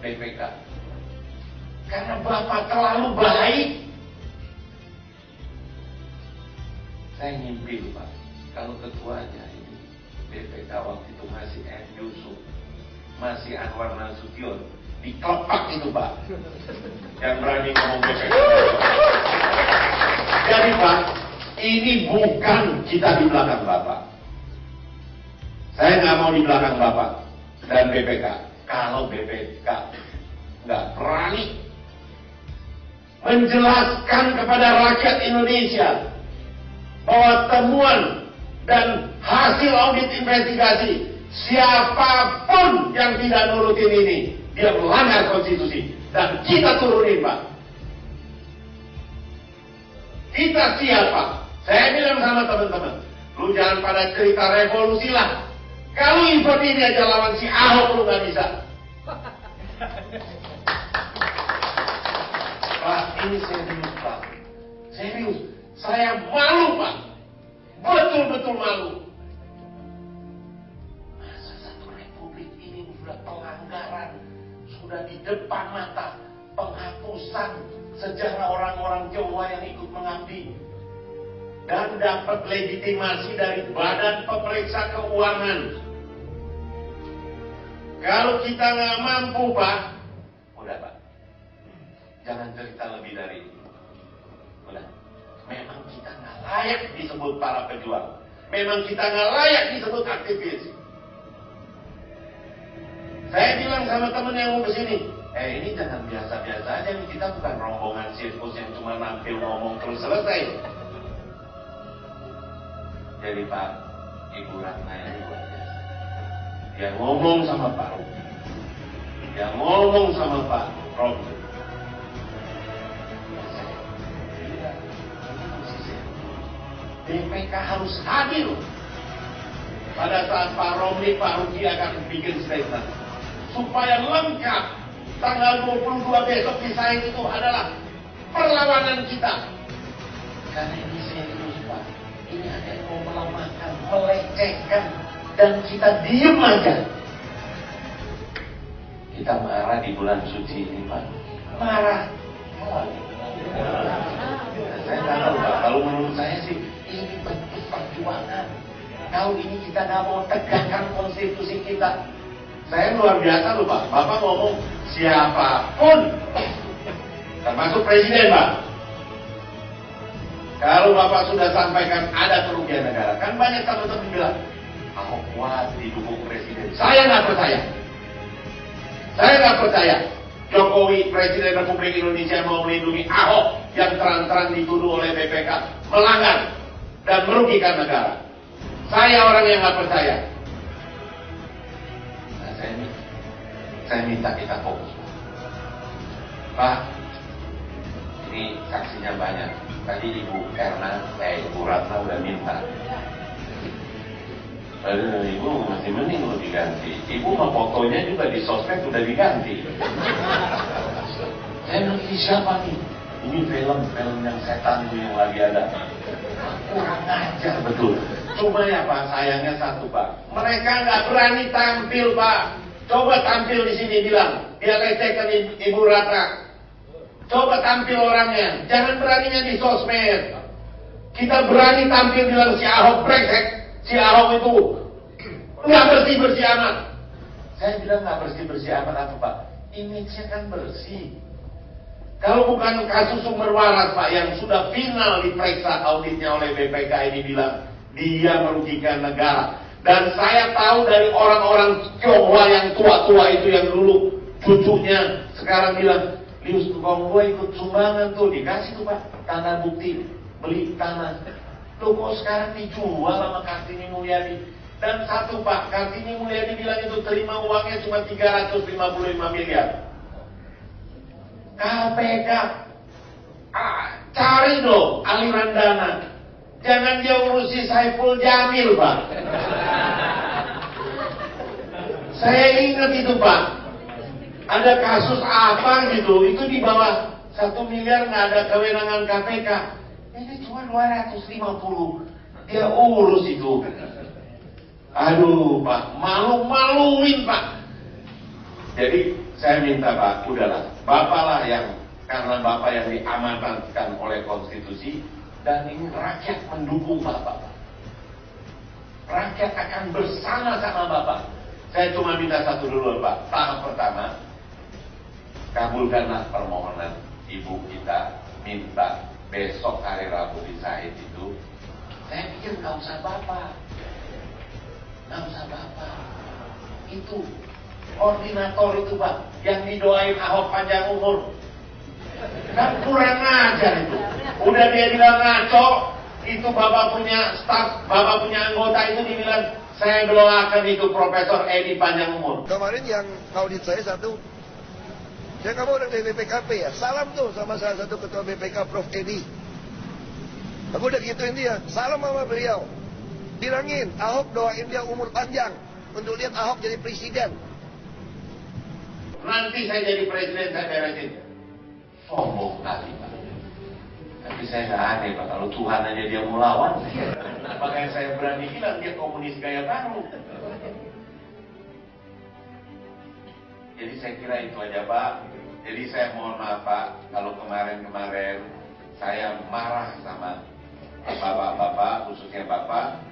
BPK. Karena Bapak terlalu baik. Saya ngimpi Pak, kalau ketuanya ini BPK waktu itu masih M. Yusuf, masih Anwar Nasution, dikelepak itu Pak, yang berani ngomong BPK. Jadi Pak, ini bukan kita di belakang Bapak. Saya nggak mau di belakang Bapak dan BPK. Kalau BPK nggak berani menjelaskan kepada rakyat Indonesia bahwa temuan dan hasil audit investigasi siapapun yang tidak nurutin ini, dia melanggar konstitusi. Dan kita turunin Pak. Kita siapa? Saya bilang sama teman-teman, lu jangan pada cerita revolusi lah. Kalau event ini aja lawan si Ahok lu gak bisa. Pak, ini serius Pak. Serius. Saya malu Pak. Betul-betul malu. Masa satu republik ini sudah pelanggaran, sudah di depan mata, penghapusan sejarah orang-orang Jawa yang ikut mengabdi, dan dapat legitimasi dari Badan Pemeriksa Keuangan. Kalau kita nggak mampu Pak, udah Pak, jangan cerita lebih dari ini. Udah, memang kita nggak layak disebut para pejuang, memang kita nggak layak disebut aktivis. Saya bilang sama temen yang mau kesini, ini jangan biasa-biasa aja nih, kita bukan rombongan sirkus yang cuma nampil ngomong terus selesai. Jadi Pak, Ibu Ratna ini luar biasa. Dia ngomong sama Pak Ruki, dia ngomong sama Pak Romi. BPK harus hadir pada saat Pak Romli, Pak Ruki akan bikin statement supaya lengkap. Tanggal 22 besok di Said itu adalah perlawanan kita. Karena ini serius Pak. Ini ada yang mau melemahkan, melecehkan, dan kita diem aja. Kita marah di bulan suci ini Pak. Marah. Saya nggak tahu Pak. Kalau menurut saya sih ini bentuk perjuangan. Kalau ini kita nggak mau tegakkan konstitusi kita. Saya luar biasa loh Pak. Bapak ngomong siapapun, termasuk presiden Pak. Kalau Bapak sudah sampaikan ada kerugian negara, kan banyak teman-teman bilang Ahok kuat didukung presiden. Saya nggak percaya. Saya nggak percaya Jokowi Presiden Republik Indonesia mau melindungi Ahok yang terang-terang dituduh oleh BPK melanggar dan merugikan negara. Saya orang yang nggak percaya. Nah, saya minta kita fokus. Pak, ini saksinya banyak. Tadi Ibu Ratna udah minta. Ibu masih mending lo diganti. Ibu mah fotonya juga di sosmed udah diganti. Saya bilang ini siapa nih? Ini film yang setan yang lagi ada. Kurang ajar betul. Cuma ya Pak, sayangnya satu Pak, mereka nggak berani tampil Pak. Coba tampil di sini bilang dia lecehkan Ibu Ratna. Coba tampil orangnya, jangan beraninya di sosmed. Kita berani tampil bilang si Ahok brengsek, si Ahok itu nggak bersih amat. Saya bilang nggak bersih amat apa Pak? Image-nya kan bersih. Kalau bukan kasus sumber waras Pak yang sudah final diperiksa auditnya oleh BPK ini bilang dia merugikan negara. Dan saya tahu dari orang-orang Tionghoa yang tua-tua itu yang dulu cucunya sekarang bilang, Lius tukang gue ikut sumbangan tuh, dikasih tuh Pak tanah bukti beli tanah. Loh kok sekarang dijual sama Kartini Mulyadi? Dan satu Pak, Kartini Mulyadi bilang itu terima uangnya cuma 355 miliar. KPK cari dong aliran dana. Jangan dia urusi Saiful Jamil Pak. Saya ingat itu Pak, ada kasus apa gitu, itu di bawah 1 miliar nggak ada kewenangan KPK. Ini cuma 250, dia urus itu. Aduh Pak, malu-maluin Pak. Jadi saya minta Pak, udahlah, Bapak lah yang, karena Bapak yang diamanatkan oleh konstitusi, dan ini rakyat mendukung Bapak. Rakyat akan bersama-sama Bapak. Saya cuma minta satu dulu Pak, tahap pertama, kabulkanlah permohonan ibu kita, minta besok hari Rabu di Said itu. Saya pikir nggak usah Bapak, nggak usah Bapak. Itu koordinator itu Pak, yang didoain Ahok panjang umur. Kan kurang ajar itu. Udah dia bilang ngaco, itu Bapak punya staf, Bapak punya anggota itu dibilang, saya doakan itu Profesor Edi panjang umur. Kemarin yang audit saya satu, kamu orang dari BPKP ya, salam tuh sama salah satu ketua BPK Prof Edi. Aku udah gituin dia, salam sama beliau. Bilangin, Ahok doain dia umur panjang untuk lihat Ahok jadi presiden. Nanti saya jadi presiden, saya beresin. Sombong kali Pak. Tapi saya nggak aneh Pak, kalau Tuhan aja dia mau lawan. Makanya saya berani bilang dia komunis gaya baru. Jadi saya kira itu aja Pak. Jadi saya mohon maaf Pak, kalau kemarin-kemarin saya marah sama bapak-bapak, khususnya Bapak.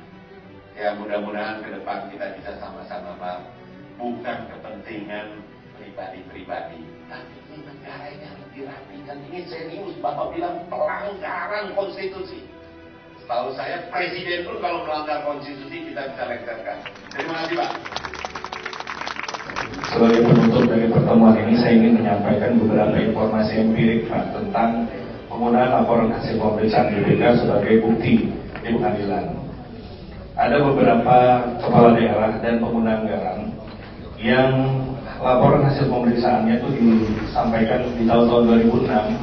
Ya mudah-mudahan ke depan kita bisa sama-sama Pak. Bukan kepentingan pribadi-pribadi, tapi ini negara ini harus dirapikan. Ini serius, Bapak bilang pelanggaran konstitusi. Setahu saya presiden pun kalau melanggar konstitusi kita bisa lengsarkan. Terima kasih Pak. Sebagai penutup dari pertemuan ini, saya ingin menyampaikan beberapa informasi empirik Pak tentang penggunaan laporan hasil pemeriksaan BPK sebagai bukti di pengadilan. Ada beberapa kepala daerah dan pengguna anggaran yang laporan hasil pemeriksaannya itu disampaikan di tahun-tahun 2006,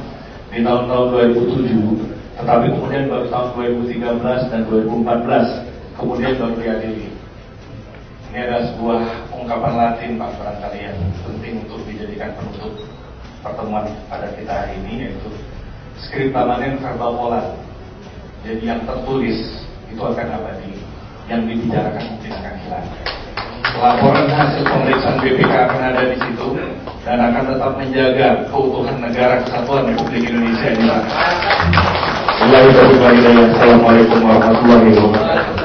di tahun-tahun 2007, tetapi kemudian baru tahun 2013 dan 2014 kemudian baru diadili. Ini adalah sebuah ungkapan Latin Pak barangkali yang penting untuk dijadikan penutup pertemuan pada kita hari ini, yaitu scripta manen verba volant. Jadi yang tertulis itu akan abadi, yang dibicarakan mungkin akan hilang. Laporan hasil pemeriksaan BPK akan ada di situ dan akan tetap menjaga keutuhan negara kesatuan Republik Indonesia ini. Assalamualaikum warahmatullahi wabarakatuh.